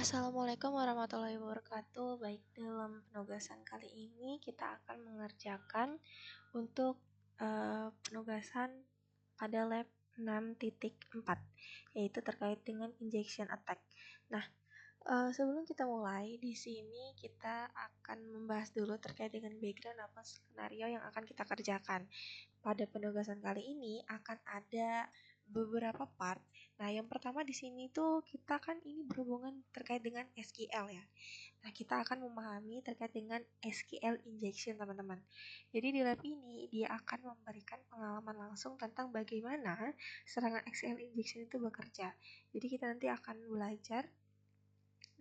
Assalamualaikum warahmatullahi wabarakatuh. Baik, dalam penugasan kali ini kita akan mengerjakan untuk penugasan pada lab 6.4, yaitu terkait dengan injection attack. Nah, sebelum kita mulai, di sini kita akan membahas dulu terkait dengan background apa skenario yang akan kita kerjakan. Pada penugasan kali ini akan ada beberapa part. Nah, yang pertama di sini tuh kita kan ini berhubungan terkait dengan SQL ya. Nah, kita akan memahami terkait dengan SQL injection, teman-teman. Jadi di lab ini dia akan memberikan pengalaman langsung tentang bagaimana serangan SQL injection itu bekerja. Jadi kita nanti akan belajar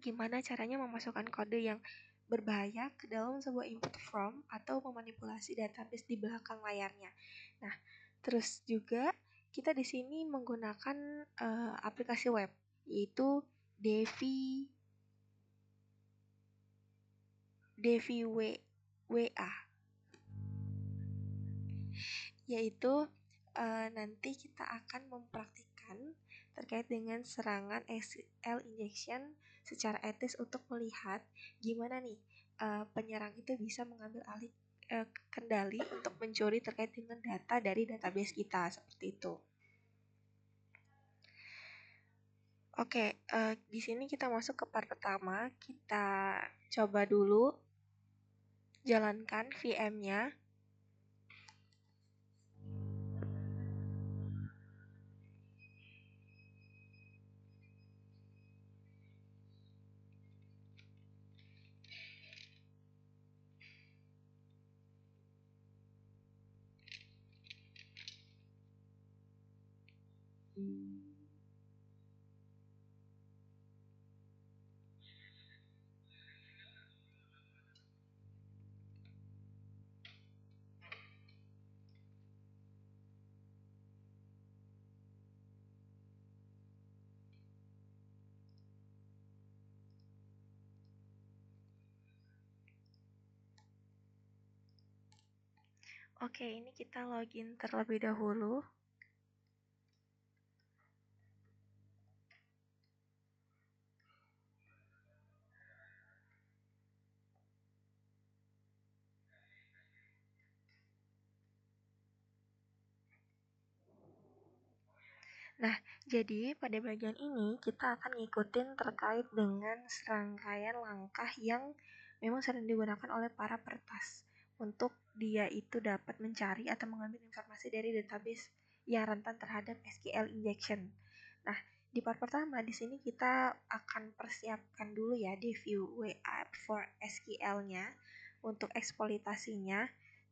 gimana caranya memasukkan kode yang berbahaya ke dalam sebuah input form atau memanipulasi database di belakang layarnya. Nah, terus juga kita di sini menggunakan aplikasi web, yaitu Devi WA, yaitu nanti kita akan mempraktikkan terkait dengan serangan SQL injection secara etis untuk melihat gimana nih penyerang itu bisa mengambil alih kendali untuk mencuri terkait dengan data dari database kita, seperti itu. Oke, di sini kita masuk ke part pertama. Kita coba dulu jalankan VM-nya. Oke, ini kita login terlebih dahulu. Nah, jadi pada bagian ini kita akan ngikutin terkait dengan serangkaian langkah yang memang sering digunakan oleh para peretas untuk dia itu dapat mencari atau mengambil informasi dari database yang rentan terhadap SQL injection. Nah, di part pertama di sini kita akan persiapkan dulu ya Devi WA for SQL-nya untuk eksploitasinya.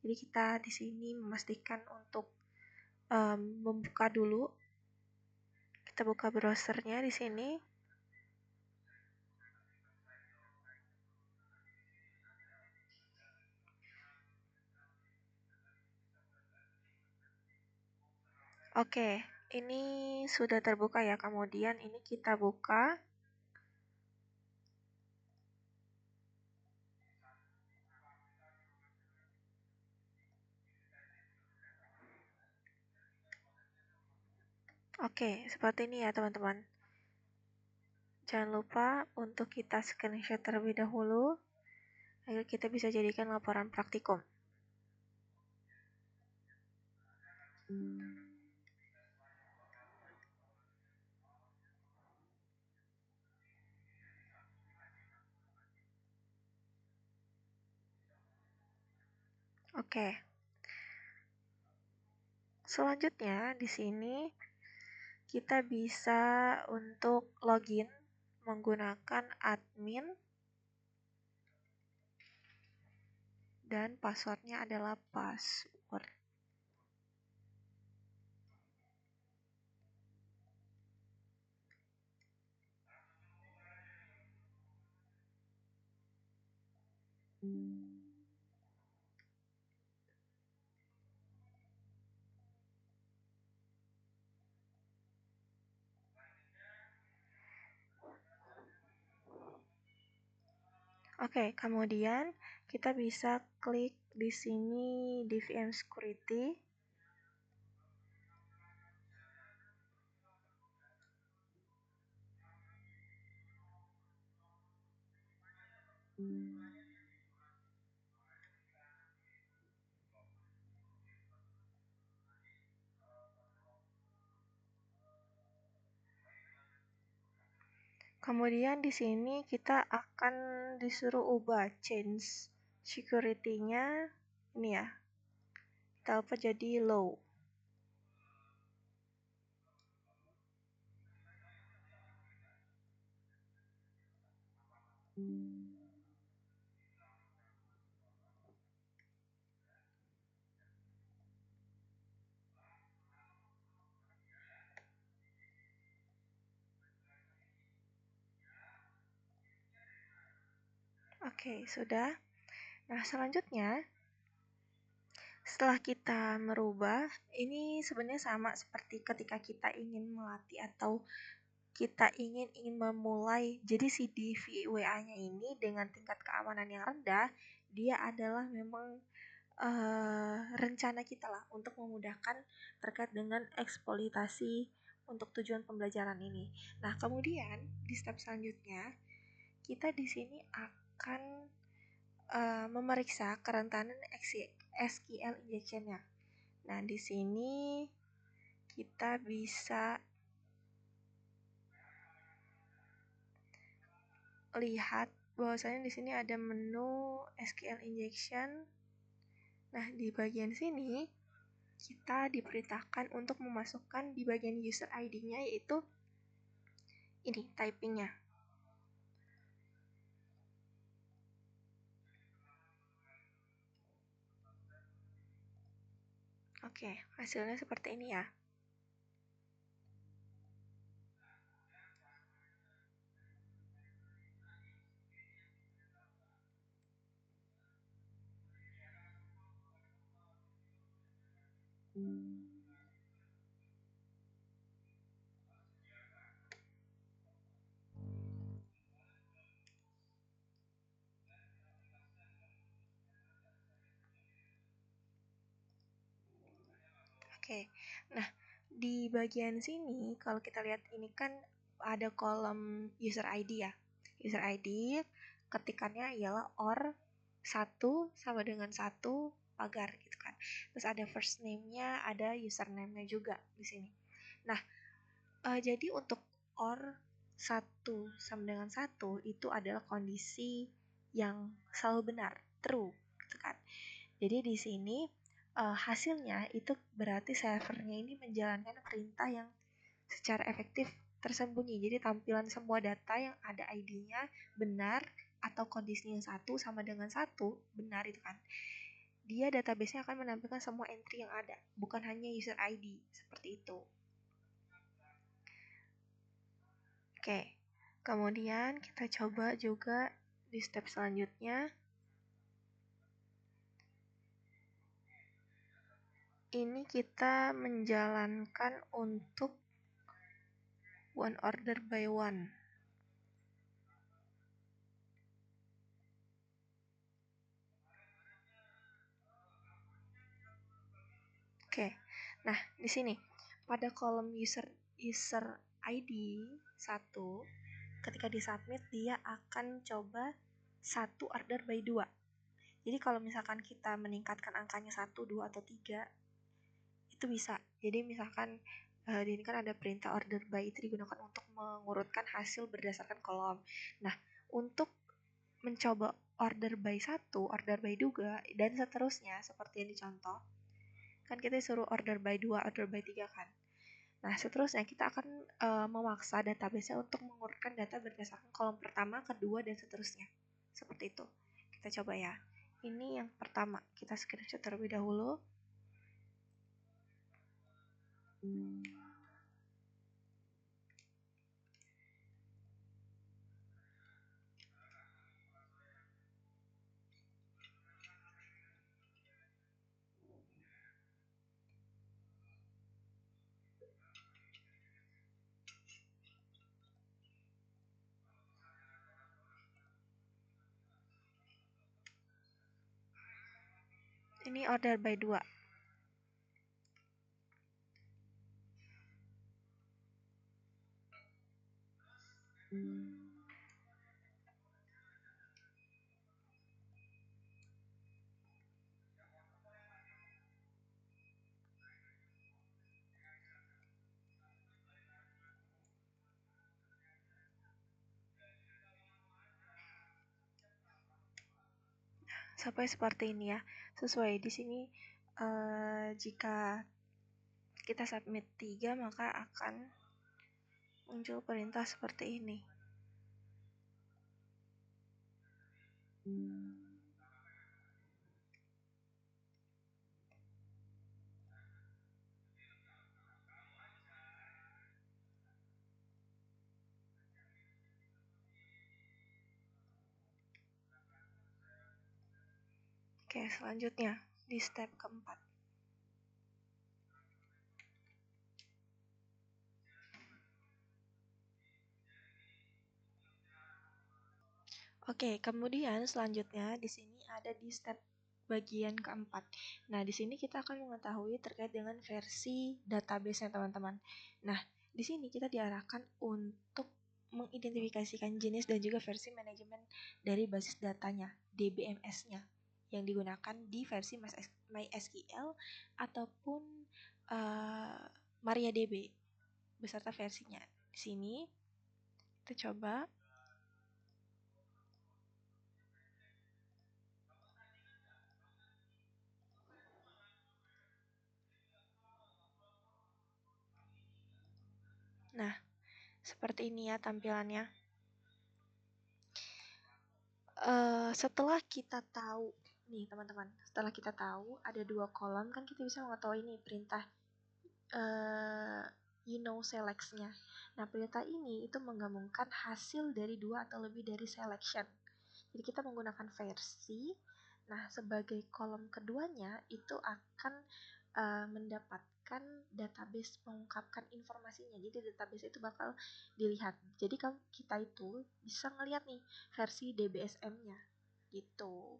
Jadi kita di sini memastikan untuk membuka dulu. Kita buka browsernya di sini. Oke, ini sudah terbuka ya. Kemudian ini kita buka. Oke, seperti ini ya teman-teman. Jangan lupa untuk kita screenshot terlebih dahulu agar kita bisa jadikan laporan praktikum. Oke. Selanjutnya di sini kita bisa untuk login menggunakan admin dan passwordnya adalah password. Oke, kemudian kita bisa klik di sini di VM Security. Kemudian di sini kita akan disuruh ubah change security-nya ini ya. Kita ubah jadi low. Oke, sudah. Nah, selanjutnya setelah kita merubah, ini sebenarnya sama seperti ketika kita ingin melatih atau kita ingin memulai. Jadi si DVWA-nya ini dengan tingkat keamanan yang rendah, dia adalah memang rencana kita lah untuk memudahkan terkait dengan eksploitasi untuk tujuan pembelajaran ini. Nah, kemudian di step selanjutnya kita di sini akan memeriksa kerentanan SQL injection-nya. Nah, di sini kita bisa lihat bahwasanya di sini ada menu SQL injection. Nah, di bagian sini kita diperintahkan untuk memasukkan di bagian user ID-nya, yaitu ini typingnya. Oke, hasilnya seperti ini ya. Oke, nah di bagian sini kalau kita lihat ini kan ada kolom user ID ya. User ID ketikannya ialah or 1 sama dengan 1 pagar gitu kan. Terus ada first name-nya, ada username-nya juga di sini. Nah, jadi untuk or 1 sama dengan 1 itu adalah kondisi yang selalu benar, true gitu kan. Jadi di sini hasilnya itu berarti servernya ini menjalankan perintah yang secara efektif tersembunyi. Jadi tampilan semua data yang ada ID-nya benar atau kondisinya 1 sama dengan 1 benar itu kan. Dia database-nya akan menampilkan semua entry yang ada, bukan hanya user ID seperti itu. Oke. Kemudian kita coba juga di step selanjutnya. Ini kita menjalankan untuk one order by one. Oke. Nah, di sini pada kolom user ID 1, ketika disubmit dia akan coba 1 order by 2. Jadi kalau misalkan kita meningkatkan angkanya 1, 2 atau 3 itu bisa. Jadi misalkan di ini kan ada perintah order by itu digunakan untuk mengurutkan hasil berdasarkan kolom. Nah, untuk mencoba order by 1, order by 2 dan seterusnya seperti yang dicontoh. Kan kita disuruh order by 2, order by 3 kan. Nah, seterusnya kita akan memaksa database-nya untuk mengurutkan data berdasarkan kolom pertama, kedua, dan seterusnya. Seperti itu. Kita coba ya. Ini yang pertama. Kita screenshot terlebih dahulu. Ini order by 2. sampai seperti ini ya. Sesuai di sini jika kita submit 3 maka akan muncul perintah seperti ini. Oke, selanjutnya di step keempat. Oke, kemudian selanjutnya di sini ada di step bagian keempat. Nah, di sini kita akan mengetahui terkait dengan versi database-nya, teman-teman. Nah, di sini kita diarahkan untuk mengidentifikasikan jenis dan juga versi manajemen dari basis datanya, DBMS-nya, yang digunakan di versi MySQL ataupun MariaDB beserta versinya. Di sini kita coba. Nah, seperti ini ya tampilannya. Setelah kita tahu nih teman-teman, setelah kita tahu ada 2 kolom kan kita bisa mengetahui ini perintah selects-nya. Nah, perintah ini itu menggabungkan hasil dari 2 atau lebih dari selection. Jadi kita menggunakan versi. Nah, sebagai kolom keduanya itu akan mendapatkan database mengungkapkan informasinya. Jadi database itu bakal dilihat. Jadi kita itu bisa ngelihat nih versi DBSM-nya gitu.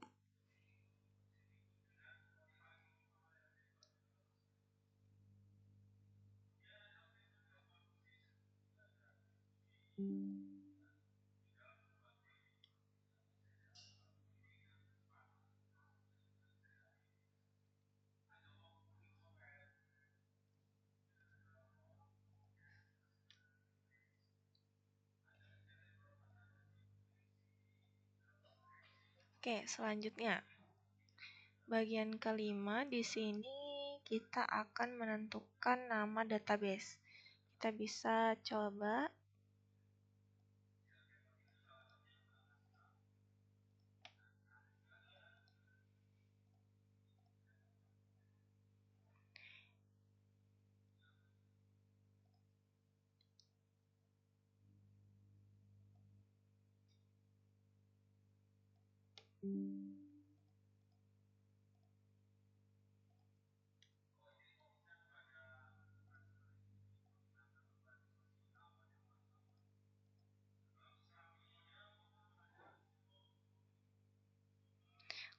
Oke, selanjutnya bagian kelima di sini kita akan menentukan nama database. Kita bisa coba.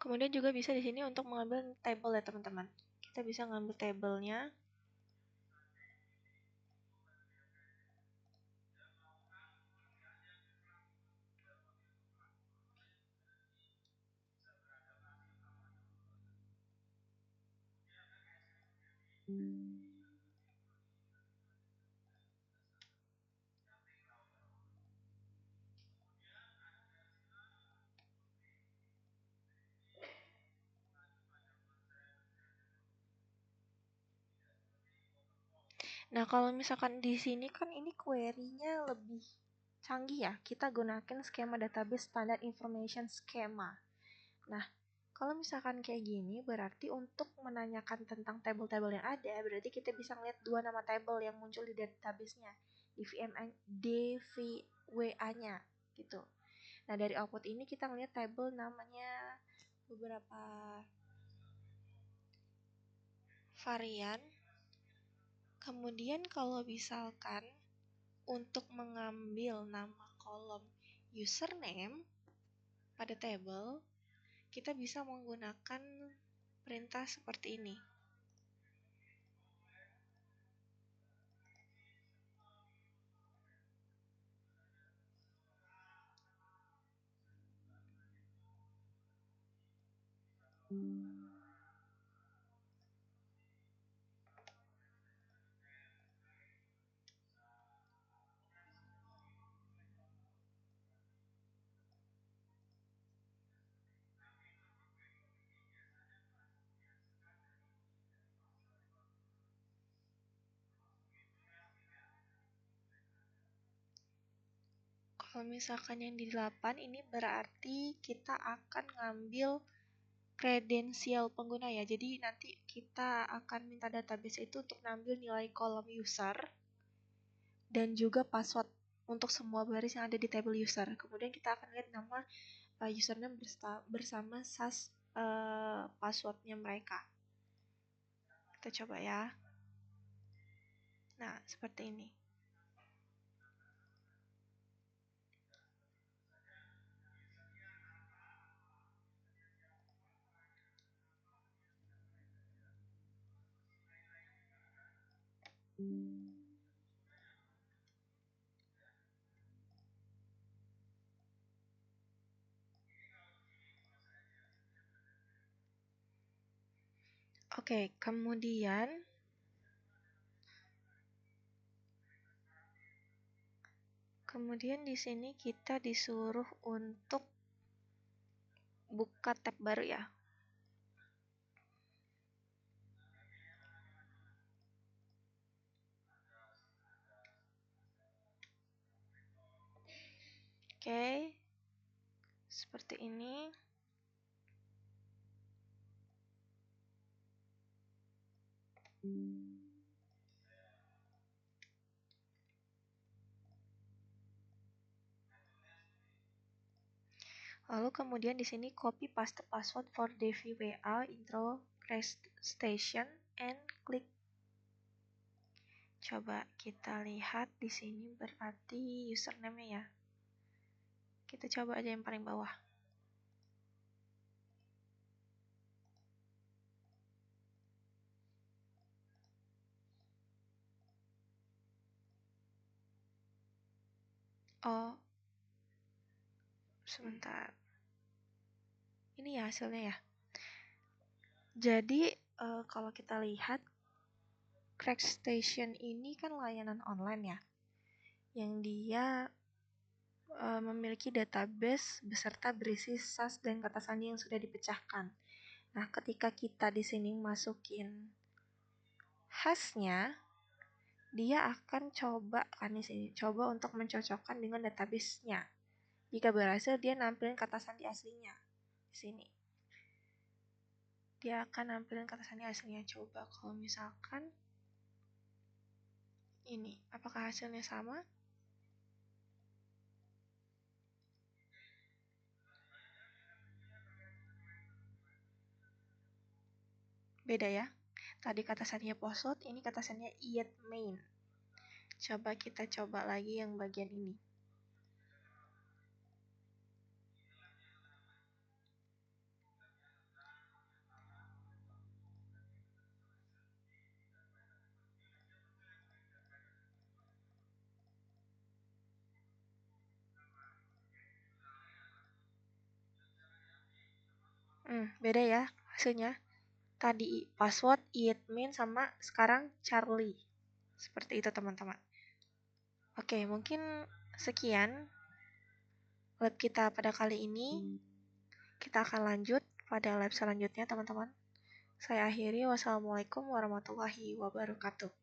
Kemudian juga bisa di sini untuk mengambil table ya teman-teman. Kita bisa ngambil tabelnya. Nah, kalau misalkan di sini kan ini query-nya lebih canggih ya. Kita gunakan skema database standard information schema. Nah, kalau misalkan kayak gini berarti untuk menanyakan tentang table-table yang ada, berarti kita bisa ngeliat 2 nama table yang muncul di database-nya, di DVWA-nya gitu. Nah, dari output ini kita ngeliat table namanya beberapa varian. Kemudian kalau misalkan untuk mengambil nama kolom username pada table, kita bisa menggunakan perintah seperti ini. Kalau misalkan yang di 8 ini berarti kita akan ngambil kredensial pengguna ya. Jadi nanti kita akan minta database itu untuk ngambil nilai kolom user dan juga password untuk semua baris yang ada di table user. Kemudian kita akan lihat nama username bersama SAS passwordnya mereka. Kita coba ya. Nah, seperti ini. Oke, kemudian di sini kita disuruh untuk buka tab baru ya. Oke, seperti ini. Lalu kemudian di sini copy paste password for Devi WA intro station and klik. Coba kita lihat di sini berarti username ya. Kita coba aja yang paling bawah. Oh, sebentar. Ini ya hasilnya ya. Jadi kalau kita lihat Crackstation ini kan layanan online ya, yang dia memiliki database beserta berisi SAS dan kata sandi yang sudah dipecahkan. Nah, ketika kita di sini masukin hashnya, dia akan coba untuk mencocokkan dengan database-nya. Jika berhasil, dia nampilin kata sandi aslinya di sini. Dia akan nampilin kata sandi aslinya. Coba kalau misalkan ini, apakah hasilnya sama? Beda ya. Tadi kata sandinya password, ini kata sandinya main. Coba kita coba lagi yang bagian ini. Beda ya hasilnya. Tadi password main sama sekarang Charlie. Seperti itu teman-teman. Oke, mungkin sekian lab kita pada kali ini. Kita akan lanjut pada lab selanjutnya teman-teman. Saya akhiri, wassalamualaikum warahmatullahi wabarakatuh.